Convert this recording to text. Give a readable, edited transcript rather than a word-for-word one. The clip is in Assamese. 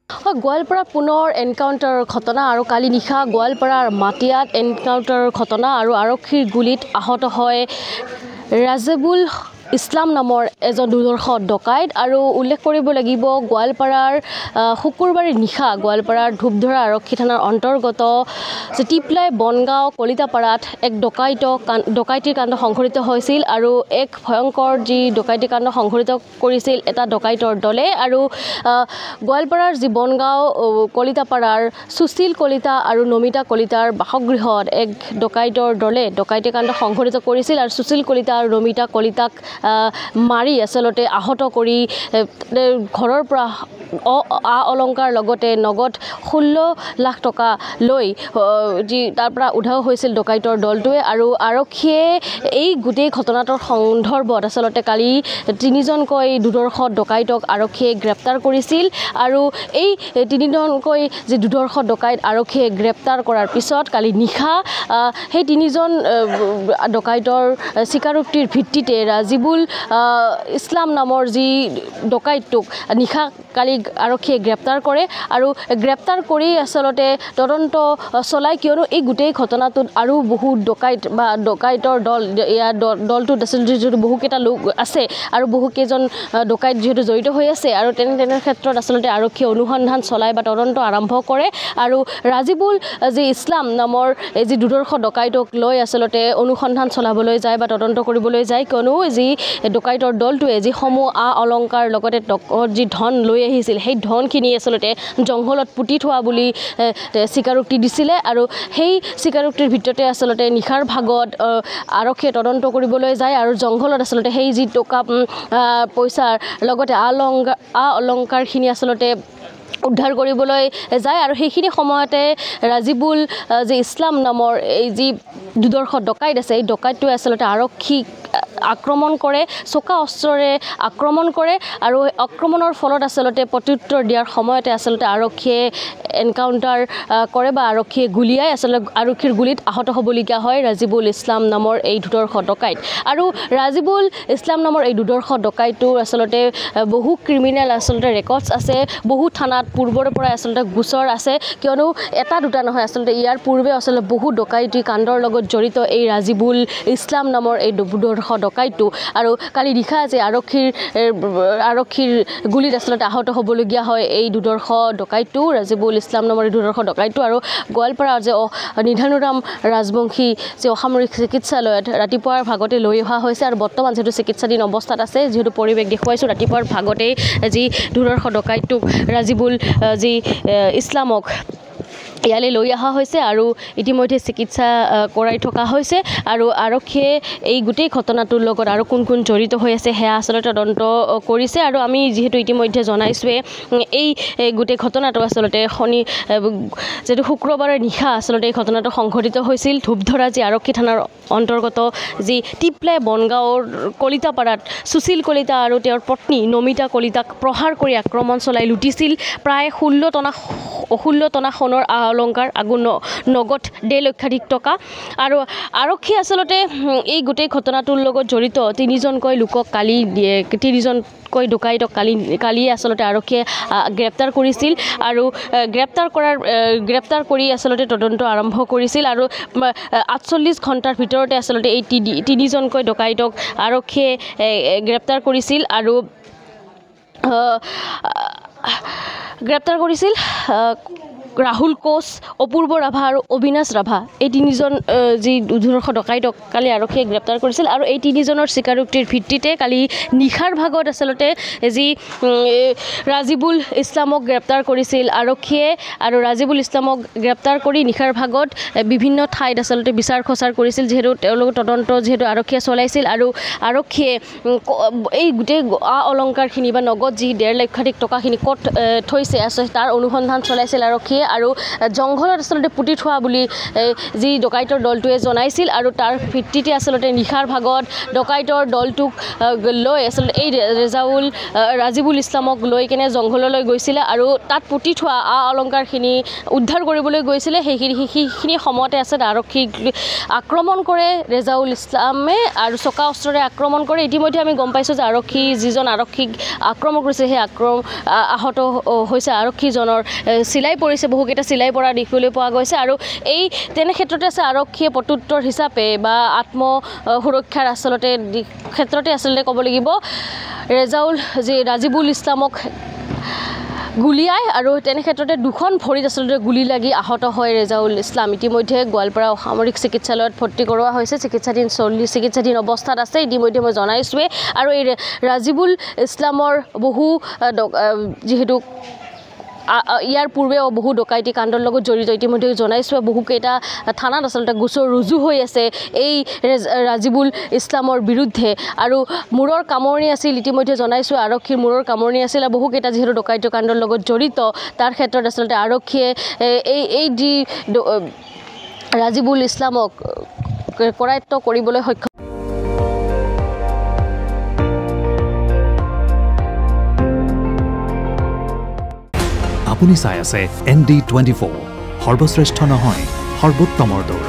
গোৱালপাৰা পুনৰ এনকাউণ্টাৰৰ ঘটনা আৰু কালি নিশা গোৱালপাৰাৰ মাটিয়াত এনকাউণ্টাৰৰ ঘটনা আৰু আৰক্ষীৰ গুলীত আহত হয় ৰাজেবুল ইছলাম নামৰ এজন দুৰ্ধৰ্ষ ডকাইত আৰু উল্লেখ কৰিব লাগিব গোৱালপাৰাৰ শুকুৰবাৰে নিশা গোৱালপাৰাৰ ধূপধৰা আৰক্ষী থানাৰ অন্তৰ্গত টিপলাই বনগাঁও কলিতাপাৰাত এক ডকাইতিৰ কাণ্ড সংঘটিত হৈছিল আৰু এক ভয়ংকৰ যি ডকাইতি কাণ্ড সংঘটিত কৰিছিল এটা ডকাইতৰ দলে আৰু গোৱালপাৰাৰ যি বনগাঁও কলিতাপাৰাৰ সুশীল কলিতা আৰু নমিতা কলিতাৰ বাসগৃহত এক ডকাইতৰ দলে ডকাইতি কাণ্ড সংঘটিত কৰিছিল আৰু সুশীল কলিতা আৰু নমিতা কলিতাক মাৰি আচলতে আহত কৰি ঘৰৰ পৰা অলংকাৰ লগতে নগদ 16 লাখ টকা লৈ যি তাৰ পৰা উধাও হৈছিল ডকাইতৰ দলটোৱে আৰু আৰক্ষীয়ে এই গোটেই ঘটনাটোৰ সন্দৰ্ভত আচলতে কালি তিনিজনকৈ দুৰ্ধৰ্ষ ডকাইতক আৰক্ষীয়ে গ্ৰেপ্তাৰ কৰিছিল আৰু এই তিনিজনকৈ যি দুৰ্ধৰ্ষ ডকাইত আৰক্ষীয়ে গ্ৰেপ্তাৰ কৰাৰ পিছত কালি নিশা সেই তিনিজন ডকাইতৰ স্বীকাৰোক্তিৰ ভিত্তিতে ৰাজীবুল ইছলাম নামৰ যি ডকাইতটোক নিশা কালি আৰক্ষীয়ে গ্ৰেপ্তাৰ কৰে আৰু গ্ৰেপ্তাৰ কৰি আচলতে তদন্ত চলাই কিয়নো এই গোটেই ঘটনাটোত আৰু বহু ডকাইত বা ডকাইতৰ দল ইয়াৰ দলটোত আছিল যিহেতু বহুকেইটা লোক আছে আৰু বহুকেইজন ডকাইত যিহেতু জড়িত হৈ আছে আৰু তেনে ক্ষেত্ৰত আচলতে আৰক্ষীয়ে অনুসন্ধান চলাই বা তদন্ত আৰম্ভ কৰে আৰু ৰাজীবুল যি ইছলাম নামৰ এই যি দুৰ্ধৰ্ষ ডকাইতক লৈ আচলতে অনুসন্ধান চলাবলৈ যায় বা তদন্ত কৰিবলৈ যায় কিয়নো যি ডকাইতৰ দলটোৱে যিসমূহ অলংকাৰ লগতে যি ধন লৈ আহিছিল সেই ধনখিনি আচলতে জংঘলত পুতি থোৱা বুলি স্বীকাৰোক্তি দিছিলে আৰু সেই স্বীকাৰোক্তিৰ ভিতৰতে আচলতে নিশাৰ ভাগত আৰক্ষীয়ে তদন্ত কৰিবলৈ যায় আৰু জংঘলত আচলতে সেই যি টকা পইচাৰ লগতে অলংকাৰখিনি আচলতে উদ্ধাৰ কৰিবলৈ যায় আৰু সেইখিনি সময়তে ৰাজীবুল যি ইছলাম নামৰ এই যি দুৰ্ধৰ্ষ ডকাইত আছে এই ডকাইতটোৱে আচলতে আৰক্ষীক আক্ৰমণ কৰে চোকা অস্ত্ৰৰে আক্ৰমণ কৰে আৰু আক্ৰমণৰ ফলত আচলতে প্ৰত্যুত্তৰ দিয়াৰ সময়তে আচলতে আৰক্ষীয়ে এনকাউণ্টাৰ কৰে বা আৰক্ষীয়ে গুলিয়াই আচলতে আৰক্ষীৰ গুলিত আহত হ'বলগীয়া হয় ৰাজীবুল ইছলাম নামৰ এই দুৰ্ধৰ্ষ ডকাইত আৰু ৰাজীবুল ইছলাম নামৰ এই দুৰ্ধৰ্ষ ডকাইতটোৰ আচলতে বহু ক্ৰিমিনেল আচলতে ৰেকৰ্ডছ আছে বহু থানাত পূৰ্বৰে পৰাই আচলতে গোচৰ আছে কিয়নো এটা দুটা নহয় আচলতে ইয়াৰ পূৰ্বে আচলতে বহু ডকাইতি কাণ্ডৰ লগত জড়িত এই ৰাজীবুল ইছলাম নামৰ এই দুৰ্ধৰ্ষ ডকাইতটো আৰু কালি নিশা যে আৰক্ষীৰ গুলিত আচলতে আহত হ'বলগীয়া হয় এই দুৰ্ধৰ্ষ ডকাইতটো ৰাজীবুল ইছলাম নামৰ এই দুৰ্ধৰ্ষ ডকাইতটো আৰু গোৱালপাৰাৰ যে নিধানুৰাম ৰাজবংশী যে অসামৰিক চিকিৎসালয়ত ৰাতিপুৱাৰ ভাগতে লৈ অহা হৈছে আৰু বৰ্তমান যিহেতু চিকিৎসাধীন অৱস্থাত আছে যিহেতু পৰিৱেশ দেখুৱাইছোঁ ৰাতিপুৱাৰ ভাগতেই যি দুৰ্ধৰ্ষ ডকাইতটোক ৰাজীবুল যি ইছলামক ইয়ালৈ লৈ অহা হৈছে আৰু ইতিমধ্যে চিকিৎসা কৰাই থকা হৈছে আৰু আৰক্ষীয়ে এই গোটেই ঘটনাটোৰ লগত আৰু কোন কোন জড়িত হৈ আছে সেয়া আচলতে তদন্ত কৰিছে আৰু আমি যিহেতু ইতিমধ্যে জনাইছোৱে এই গোটেই ঘটনাটো আচলতে যিহেতু শুক্ৰবাৰে নিশা আচলতে এই ঘটনাটো সংঘটিত হৈছিল ধূপধৰা যি আৰক্ষী থানাৰ অন্তৰ্গত যি টিপলাই বনগাঁৱৰ কলিতাপাৰাত সুশীল কলিতা আৰু তেওঁৰ পত্নী নমিতা কলিতাক প্ৰহাৰ কৰি আক্ৰমণ চলাই লুটিছিল প্ৰায় 16 টনা সোণৰ অলংকাৰ আগু নগদ 1.5 লক্ষাধিক টকা আৰু আৰক্ষী আচলতে এই গোটেই ঘটনাটোৰ লগত জড়িত তিনিজনকৈ লোকক তিনিজনকৈ ডকাইতক কালিয়ে আচলতে আৰক্ষীয়ে গ্ৰেপ্তাৰ কৰিছিল আৰু গ্ৰেপ্তাৰ কৰি আচলতে তদন্ত আৰম্ভ কৰিছিল আৰু 48 ঘণ্টাৰ ভিতৰতে আচলতে এই তিনিজনকৈ ডকাইতক আৰক্ষীয়ে গ্ৰেপ্তাৰ কৰিছিল আৰু ৰাহুল কোচ অপূৰ্ব ৰাভা আৰু অবিনাশ ৰাভা এই তিনিজন যি দুৰ্ধৰ্ষ ডকাইতক কালি আৰক্ষীয়ে গ্ৰেপ্তাৰ কৰিছিল আৰু এই তিনিজনৰ স্বীকাৰোক্তিৰ ভিত্তিতে কালি নিশাৰ ভাগত আচলতে যি ৰাজীবুল ইছলামক গ্ৰেপ্তাৰ কৰিছিল আৰক্ষীয়ে আৰু ৰাজীবুল ইছলামক গ্ৰেপ্তাৰ কৰি নিশাৰ ভাগত বিভিন্ন ঠাইত আচলতে বিচাৰ খোচাৰ কৰিছিল যিহেতু তেওঁলোকৰ তদন্ত যিহেতু আৰক্ষীয়ে চলাইছিল আৰু আৰক্ষীয়ে এই গোটেই অলংকাৰখিনি বা নগদ যি 1.5 লক্ষাধিক টকাখিনি ক'ত থৈছে আছে তাৰ অনুসন্ধান চলাইছিল আৰক্ষীয়ে দিয়ে আৰু জংঘলত আচলতে পুতি থোৱা বুলি যি ডকাইতৰ দলটোৱে জনাইছিল আৰু তাৰ ভিত্তিতে আচলতে নিশাৰ ভাগত ডকাইতৰ দলটোক লৈ আচলতে এই ৰাজিবুল ইছলামক লৈ কেনে জংঘললৈ গৈছিলে আৰু তাত পুতি থোৱা অলংকাৰখিনি উদ্ধাৰ কৰিবলৈ গৈছিলে সেইখিনি সময়তে আছে আৰক্ষীক আক্ৰমণ কৰে ৰেজাউল ইছলামে আৰু চকা অস্ত্ৰৰে আক্ৰমণ কৰে ইতিমধ্যে আমি গম পাইছোঁ যে যিজন আৰক্ষীক আক্ৰমণ কৰিছে সেই আহত হৈছে আৰক্ষীজনৰ চিলাই পৰিছে বহুকেইটা চিলাই পৰা দেখিবলৈ পোৱা গৈছে আৰু এই তেনে ক্ষেত্ৰতে আছে আৰক্ষীয়ে প্ৰত্যুত্তৰ হিচাপে বা আত্মসুৰক্ষাৰ আচলতে ক্ষেত্ৰতে আচলতে ক'ব লাগিব ৰাজিবুল ইছলামক গুলিয়াই আৰু তেনে ক্ষেত্ৰতে দুখন ভৰিত আচলতে গুলি লাগি আহত হয় ৰেজাউল ইছলাম ইতিমধ্যে গোৱালপাৰা সামৰিক চিকিৎসালয়ত ভৰ্তি কৰোৱা হৈছে চিকিৎসাধীন অৱস্থাত আছে ইতিমধ্যে মই জনাইছোৱে আৰু এই ৰাজিবুল ইছলামৰ বহু যিহেতু ইয়াৰ পূৰ্বেও বহু ডকাইতি কাণ্ডৰ লগত জড়িত ইতিমধ্যে জনাইছোৱে বহুকেইটা থানাত আচলতে গোচৰ ৰুজু হৈ আছে এই ৰাজিবুল ইছলামৰ বিৰুদ্ধে আৰু মূৰৰ কামৰণি আছিল ইতিমধ্যে জনাইছোঁ আৰক্ষীৰ মূৰৰ কামৰণি আছিল আৰু বহুকেইটা যিহেতু ডকাইতি কাণ্ডৰ লগত জড়িত তাৰ ক্ষেত্ৰত আচলতে আৰক্ষীয়ে এই যি ৰাজিবুল ইছলামক কৰায়ত্ব কৰিবলৈ সক্ষম আপুনি চাই আছে ND24 সৰ্বশ্ৰেষ্ঠ নহয় সৰ্বোত্তমৰ দৌৰ